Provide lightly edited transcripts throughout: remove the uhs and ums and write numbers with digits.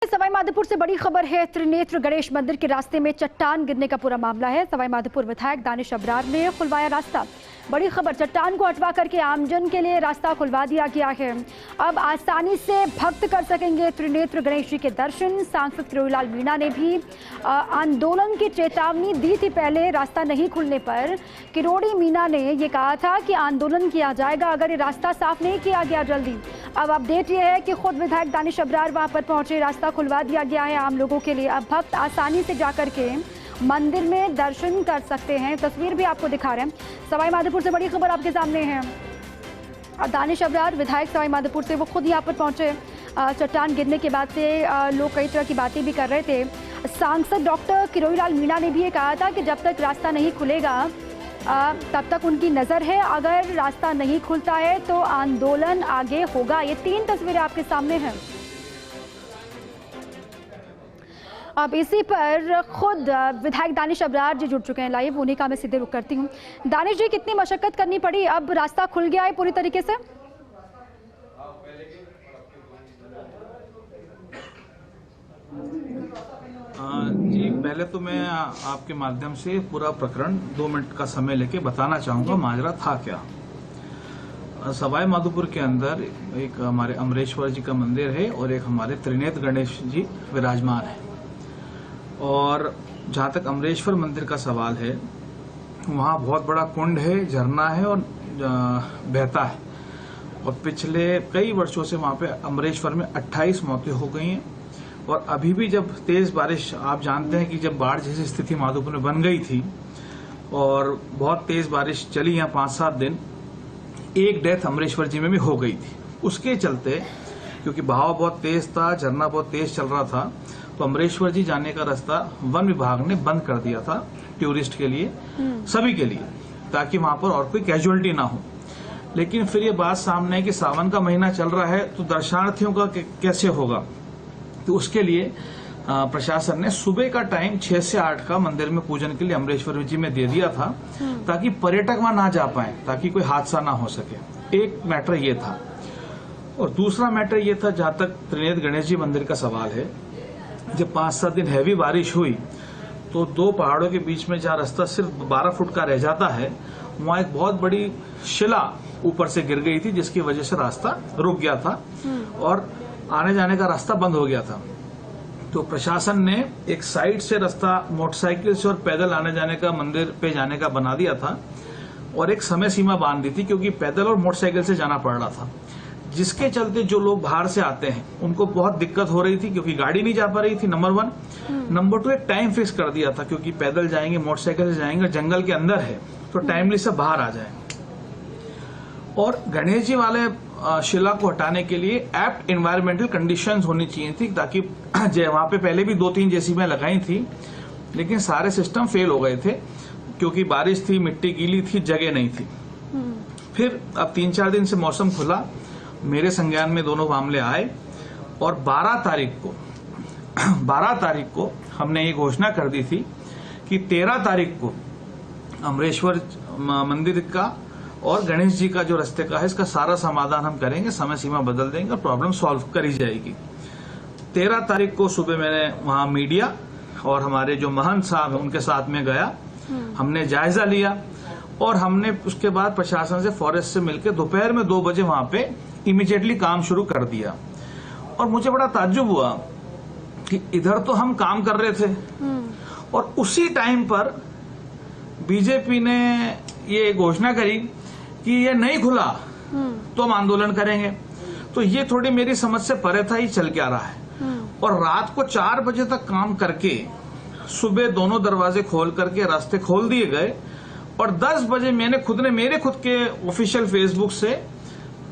सवाई माधोपुर से बड़ी खबर है। त्रिनेत्र गणेश मंदिर के रास्ते में चट्टान गिरने का पूरा मामला है। सवाई माधोपुर विधायक दानिश अब्रार ने खुलवाया रास्ता। बड़ी खबर, चट्टान को हटवा करके आमजन के लिए रास्ता खुलवा दिया गया है। अब आसानी से भक्त कर सकेंगे त्रिनेत्र गणेश जी के दर्शन। सांसद किरोड़ीलाल मीणा ने भी आंदोलन की चेतावनी दी थी पहले रास्ता नहीं खुलने पर। किरोड़ी मीणा ने ये कहा था कि आंदोलन किया जाएगा अगर ये रास्ता साफ नहीं किया गया जल्दी। अब अपडेट ये है कि खुद विधायक दानिश अब्रार वहां पर पहुंचे, रास्ता खुलवा दिया गया है आम लोगों के लिए। अब भक्त आसानी से जाकर के मंदिर में दर्शन कर सकते हैं। तस्वीर भी आपको दिखा रहे हैं। सवाई माधोपुर से बड़ी खबर आपके सामने है। दानिश अब्रार विधायक सवाई माधोपुर से, वो खुद यहाँ पर पहुंचे। चट्टान गिरने के बाद से लोग कई तरह की बातें भी कर रहे थे। सांसद डॉक्टर किरोड़ीलाल मीणा ने भी ये कहा था कि जब तक रास्ता नहीं खुलेगा तब तक उनकी नज़र है, अगर रास्ता नहीं खुलता है तो आंदोलन आगे होगा। ये 3 तस्वीरें आपके सामने हैं। अब इसी पर खुद विधायक दानिश अब्रार जी जुड़ चुके हैं लाइव, उन्हीं का मैं सीधे रुख करती हूँ। दानिश जी, कितनी मशक्कत करनी पड़ी, अब रास्ता खुल गया है पूरी तरीके से? जी, पहले तो मैं आपके माध्यम से पूरा प्रकरण 2 मिनट का समय लेके बताना चाहूंगा माजरा था क्या। सवाई माधोपुर के अंदर एक हमारे अमरेश्वर जी का मंदिर है और एक हमारे त्रिनेत्र गणेश जी विराजमान है। और जहाँ तक अमरेश्वर मंदिर का सवाल है, वहाँ बहुत बड़ा कुंड है, झरना है और बहता है। और पिछले कई वर्षों से वहाँ पे अमरेश्वर में 28 मौतें हो गई हैं। और अभी भी जब तेज बारिश, आप जानते हैं कि जब बाढ़ जैसी स्थिति माधोपुर में बन गई थी और बहुत तेज बारिश चली यहाँ 5-7 दिन, एक डेथ अमरेश्वर जी में भी हो गई थी। उसके चलते क्योंकि बहाव बहुत तेज था, झरना बहुत तेज चल रहा था, तो अमरेश्वर जी जाने का रास्ता वन विभाग ने बंद कर दिया था टूरिस्ट के लिए, सभी के लिए, ताकि वहां पर और कोई कैजुअलिटी ना हो। लेकिन फिर ये बात सामने है कि सावन का महीना चल रहा है तो दर्शनार्थियों का कैसे होगा। तो उसके लिए प्रशासन ने सुबह का टाइम 6 से 8 का मंदिर में पूजन के लिए अमरेश्वर जी में दे दिया था, ताकि पर्यटक वहां ना जा पाए, ताकि कोई हादसा ना हो सके। एक मैटर ये था। और दूसरा मैटर ये था, जहां तक त्रिनेत्र गणेश जी मंदिर का सवाल है, जब 5-7 दिन हैवी बारिश हुई तो 2 पहाड़ों के बीच में जहाँ रास्ता सिर्फ 12 फुट का रह जाता है, वहाँ एक बहुत बड़ी शिला ऊपर से गिर गई थी, जिसकी वजह से रास्ता रुक गया था और आने जाने का रास्ता बंद हो गया था। तो प्रशासन ने एक साइड से रास्ता मोटरसाइकिल से और पैदल आने जाने का, मंदिर पे जाने का बना दिया था और एक समय सीमा बांध दी थी, क्योंकि पैदल और मोटरसाइकिल से जाना पड़ रहा था, जिसके चलते जो लोग बाहर से आते हैं उनको बहुत दिक्कत हो रही थी, क्योंकि गाड़ी नहीं जा पा रही थी, नंबर 1। नंबर 2, एक टाइम फिक्स कर दिया था, क्योंकि पैदल जाएंगे, मोटरसाइकिल से जाएंगे, जंगल के अंदर है तो टाइमली से बाहर आ जाएंगे। और गणेश जी वाले शिला को हटाने के लिए एप्ट एनवायरमेंटल कंडीशंस होनी चाहिए थी, ताकि वहां पे पहले भी 2-3 जेसीबीयां लगाई थी, लेकिन सारे सिस्टम फेल हो गए थे, क्योंकि बारिश थी, मिट्टी गीली थी, जगह नहीं थी। फिर अब 3-4 दिन से मौसम खुला, मेरे संज्ञान में दोनों मामले आए और 12 तारीख को हमने ये घोषणा कर दी थी कि 13 तारीख को अमरेश्वर मंदिर का और गणेश जी का जो रास्ते का है, इसका सारा समाधान हम करेंगे, समय सीमा बदल देंगे, प्रॉब्लम सॉल्व करी जाएगी। 13 तारीख को सुबह मैंने वहां मीडिया और हमारे जो महंत साहब हैं उनके साथ में गया, हमने जायजा लिया और हमने उसके बाद प्रशासन से, फॉरेस्ट से मिलकर दोपहर में 2 बजे वहां पे इमीडिएटली काम शुरू कर दिया। और मुझे बड़ा ताज्जुब हुआ कि इधर तो हम काम कर रहे थे और उसी टाइम पर बीजेपी ने ये घोषणा करी कि ये नहीं खुला तो हम आंदोलन करेंगे। तो ये थोड़ी मेरी समझ से परे था, ये चल क्या रहा है। और रात को 4 बजे तक काम करके सुबह दोनों दरवाजे खोल करके रास्ते खोल दिए गए और 10 बजे मैंने मेरे खुद के ऑफिशियल फेसबुक से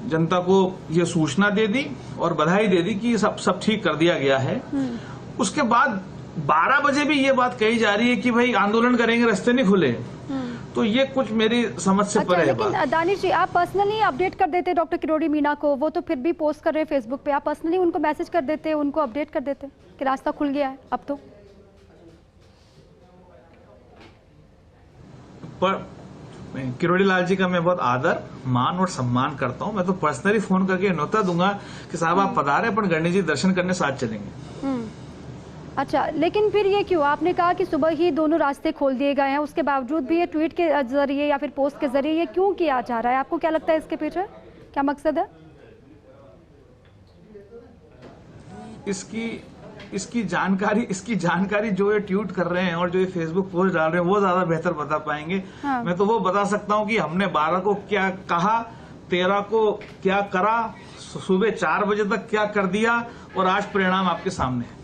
जनता को ये सूचना दे दी और बधाई दे दी कि सब ठीक कर दिया गया है। उसके बाद 12 बजे भी ये बात कही जा रही है कि भाई आंदोलन करेंगे, रास्ते नहीं खुले। तो ये कुछ मेरी समझ से परे है बात। लेकिन दानिश जी, आप पर्सनली अपडेट कर देते डॉक्टर किरोड़ी मीणा को, वो तो फिर भी पोस्ट कर रहे हैं फेसबुक पे, आप पर्सनली उनको मैसेज कर देते, उनको अपडेट कर देते कि रास्ता खुल गया है अब तो। किरोड़ी लाल जी का मैं बहुत आदर, मान और सम्मान करता हूं। मैं तो पर्सनली फोन करके न्योता दूंगा कि साहब आप पधारे, अपन गणेश जी दर्शन करने साथ चलेंगे। अच्छा, लेकिन फिर ये क्यों? आपने कहा कि सुबह ही दोनों रास्ते खोल दिए गए हैं, उसके बावजूद भी ये ट्वीट के जरिए या फिर पोस्ट के जरिए ये क्यों किया जा रहा है? आपको क्या लगता है इसके पीछे क्या मकसद है? इसकी जानकारी जो ये ट्वीट कर रहे हैं और जो ये फेसबुक पोस्ट डाल रहे हैं वो ज्यादा बेहतर बता पाएंगे। हाँ। मैं तो वो बता सकता हूँ कि हमने 12 को क्या कहा, 13 को क्या करा, सुबह 4 बजे तक क्या कर दिया, और आज परिणाम आपके सामने है।